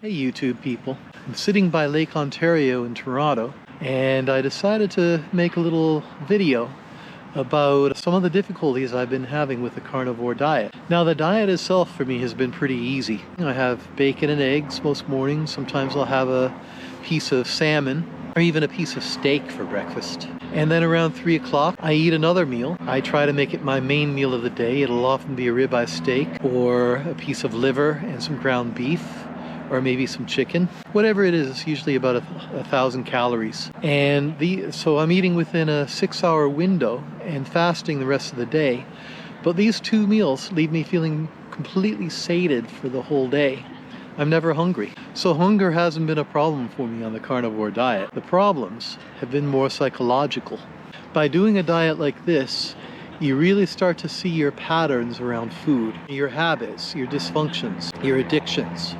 Hey YouTube people, I'm sitting by Lake Ontario in Toronto and I decided to make a little video about some of the difficulties I've been having with the carnivore diet. Now the diet itself for me has been pretty easy. I have bacon and eggs most mornings. Sometimes I'll have a piece of salmon or even a piece of steak for breakfast. And then around 3 o'clock I eat another meal. I try to make it my main meal of the day. It'll often be a ribeye steak or a piece of liver and some ground beef, or maybe some chicken. Whatever it is, it's usually about 1,000 calories. And so I'm eating within a 6-hour window and fasting the rest of the day. But these two meals leave me feeling completely sated for the whole day. I'm never hungry. So hunger hasn't been a problem for me on the carnivore diet. The problems have been more psychological. By doing a diet like this, you really start to see your patterns around food, your habits, your dysfunctions, your addictions.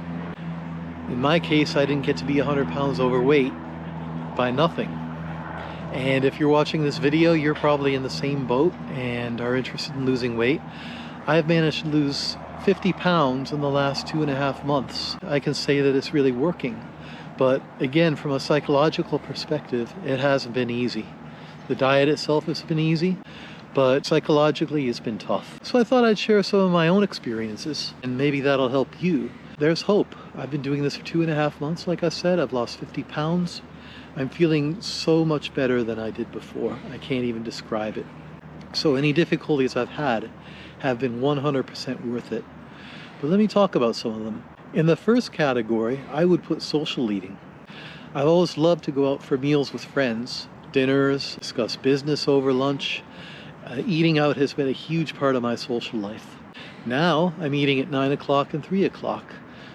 In my case, I didn't get to be 100 pounds overweight by nothing. And if you're watching this video, you're probably in the same boat and are interested in losing weight. I've managed to lose 50 pounds in the last 2.5 months. I can say that it's really working. But again, from a psychological perspective, it hasn't been easy. The diet itself has been easy, but psychologically it's been tough. So I thought I'd share some of my own experiences, and maybe that'll help you. There's hope. I've been doing this for 2.5 months, like I said. I've lost 50 pounds. I'm feeling so much better than I did before. I can't even describe it. So any difficulties I've had have been 100% worth it. But let me talk about some of them. In the first category, I would put social eating. I've always loved to go out for meals with friends, dinners, discuss business over lunch. Eating out has been a huge part of my social life. Now I'm eating at 9 o'clock and 3 o'clock.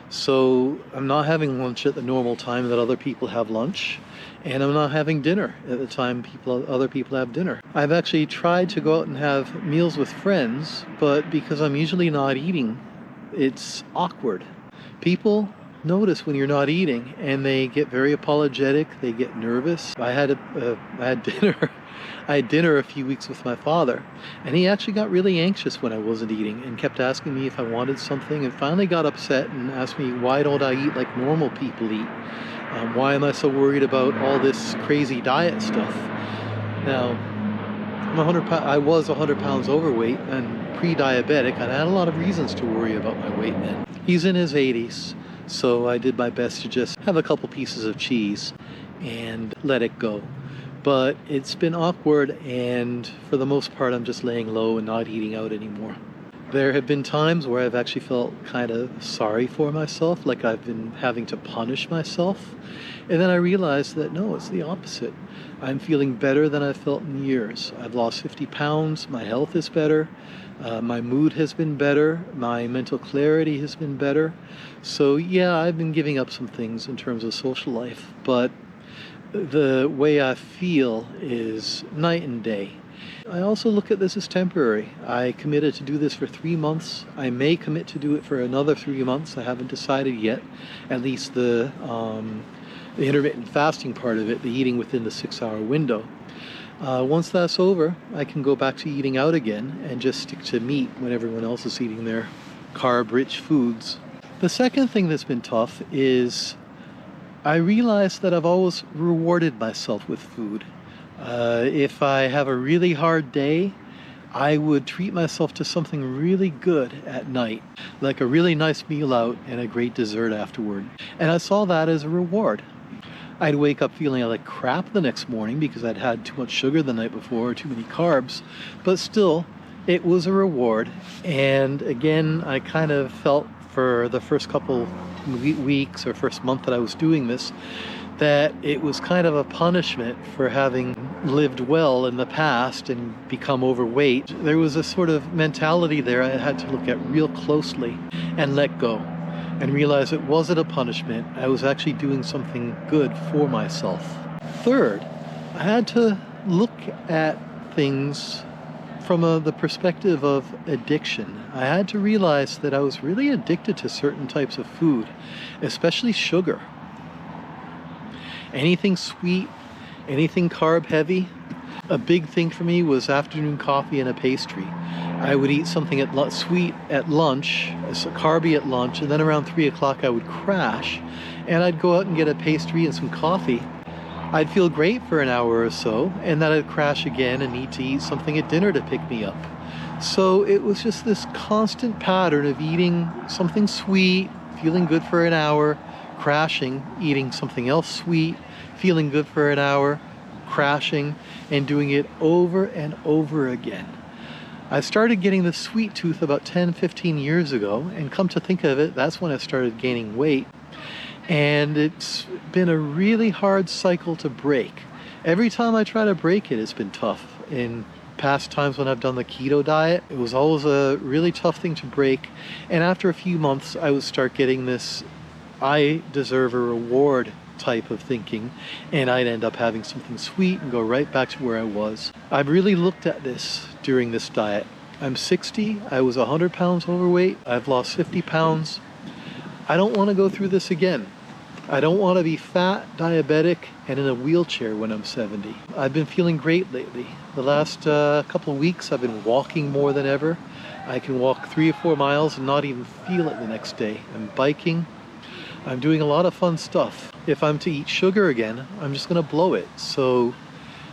So I'm not having lunch at the normal time that other people have lunch, and I'm not having dinner at the time other people have dinner. I've actually tried to go out and have meals with friends, but because I'm usually not eating, it's awkward. People notice when you're not eating and they get very apologetic, they get nervous. I had dinner a few weeks with my father, and he actually got really anxious when I wasn't eating and kept asking me if I wanted something, and finally got upset and asked me, why don't I eat like normal people eat? Why am I so worried about all this crazy diet stuff? Now, I was 100 pounds overweight and pre-diabetic, and I had a lot of reasons to worry about my weight then. He's in his 80s, so I did my best to just have a couple pieces of cheese and let it go. But it's been awkward, and for the most part I'm just laying low and not eating out anymore. There have been times where I've actually felt kind of sorry for myself, like I've been having to punish myself. And then I realized that no, it's the opposite. I'm feeling better than I've felt in years. I've lost 50 pounds, my health is better, my mood has been better, my mental clarity has been better. So yeah, I've been giving up some things in terms of social life, but the way I feel is night and day. I also look at this as temporary. I committed to do this for 3 months. I may commit to do it for another 3 months. I haven't decided yet. At least the intermittent fasting part of it, the eating within the 6-hour window. Once that's over, I can go back to eating out again and just stick to meat when everyone else is eating their carb-rich foods. The second thing that's been tough is I realized that I've always rewarded myself with food. If I have a really hard day, I would treat myself to something really good at night, like a really nice meal out and a great dessert afterward. And I saw that as a reward. I'd wake up feeling like crap the next morning because I'd had too much sugar the night before or too many carbs, but still, it was a reward. And again, I kind of felt for the first couple weeks or first month that I was doing this, that it was kind of a punishment for having lived well in the past and become overweight. There was a sort of mentality there I had to look at real closely and let go and realize it wasn't a punishment. I was actually doing something good for myself. Third, I had to look at things from the perspective of addiction. I had to realize that I was really addicted to certain types of food, especially sugar. Anything sweet, anything carb heavy. A big thing for me was afternoon coffee and a pastry. I would eat something sweet at lunch, carby at lunch, and then around 3 o'clock I would crash, and I'd go out and get a pastry and some coffee. I'd feel great for an hour or so, and then I'd crash again and need to eat something at dinner to pick me up. So it was just this constant pattern of eating something sweet, feeling good for an hour, crashing, eating something else sweet, feeling good for an hour, crashing, and doing it over and over again. I started getting the sweet tooth about 10-15 years ago, and come to think of it, that's when I started gaining weight. And it's been a really hard cycle to break. Every time I try to break it, it's been tough. In past times when I've done the keto diet, it was always a really tough thing to break. And after a few months, I would start getting this I deserve a reward type of thinking, and I'd end up having something sweet and go right back to where I was. I've really looked at this during this diet. I'm 60, I was 100 pounds overweight, I've lost 50 pounds. I don't want to go through this again. I don't want to be fat, diabetic, and in a wheelchair when I'm 70. I've been feeling great lately. The last couple of weeks I've been walking more than ever. I can walk 3 or 4 miles and not even feel it the next day. I'm biking. I'm doing a lot of fun stuff. If I'm to eat sugar again, I'm just going to blow it. So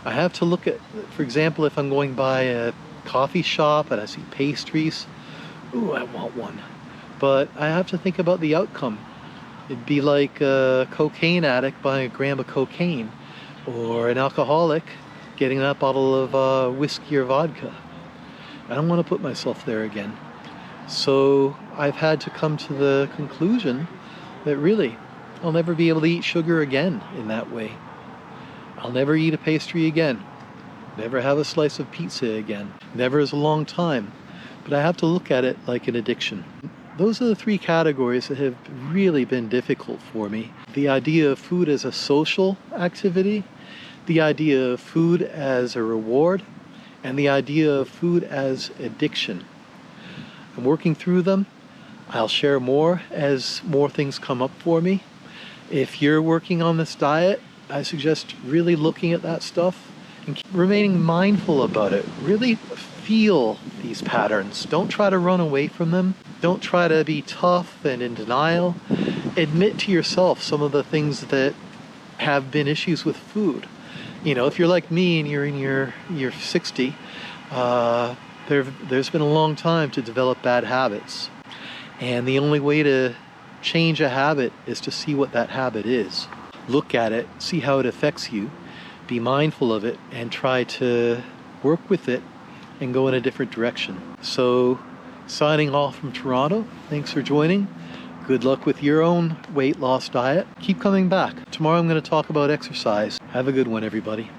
I have to look at, for example, if I'm going by a coffee shop and I see pastries, ooh, I want one. But I have to think about the outcome. It'd be like a cocaine addict buying a gram of cocaine, or an alcoholic getting that bottle of whiskey or vodka. I don't want to put myself there again. So I've had to come to the conclusion that really, I'll never be able to eat sugar again in that way. I'll never eat a pastry again. Never have a slice of pizza again. Never is a long time. But I have to look at it like an addiction. Those are the 3 categories that have really been difficult for me. The idea of food as a social activity, the idea of food as a reward, and the idea of food as addiction. I'm working through them. I'll share more as more things come up for me. If you're working on this diet, I suggest really looking at that stuff and remaining mindful about it. Really feel these patterns. Don't try to run away from them. Don't try to be tough and in denial. Admit to yourself some of the things that have been issues with food. You know, if you're like me and you're in your 60, there's been a long time to develop bad habits. And the only way to change a habit is to see what that habit is. Look at it, see how it affects you, be mindful of it, and try to work with it and go in a different direction. So, signing off from Toronto, thanks for joining. Good luck with your own weight loss diet. Keep coming back. Tomorrow I'm going to talk about exercise. Have a good one, everybody.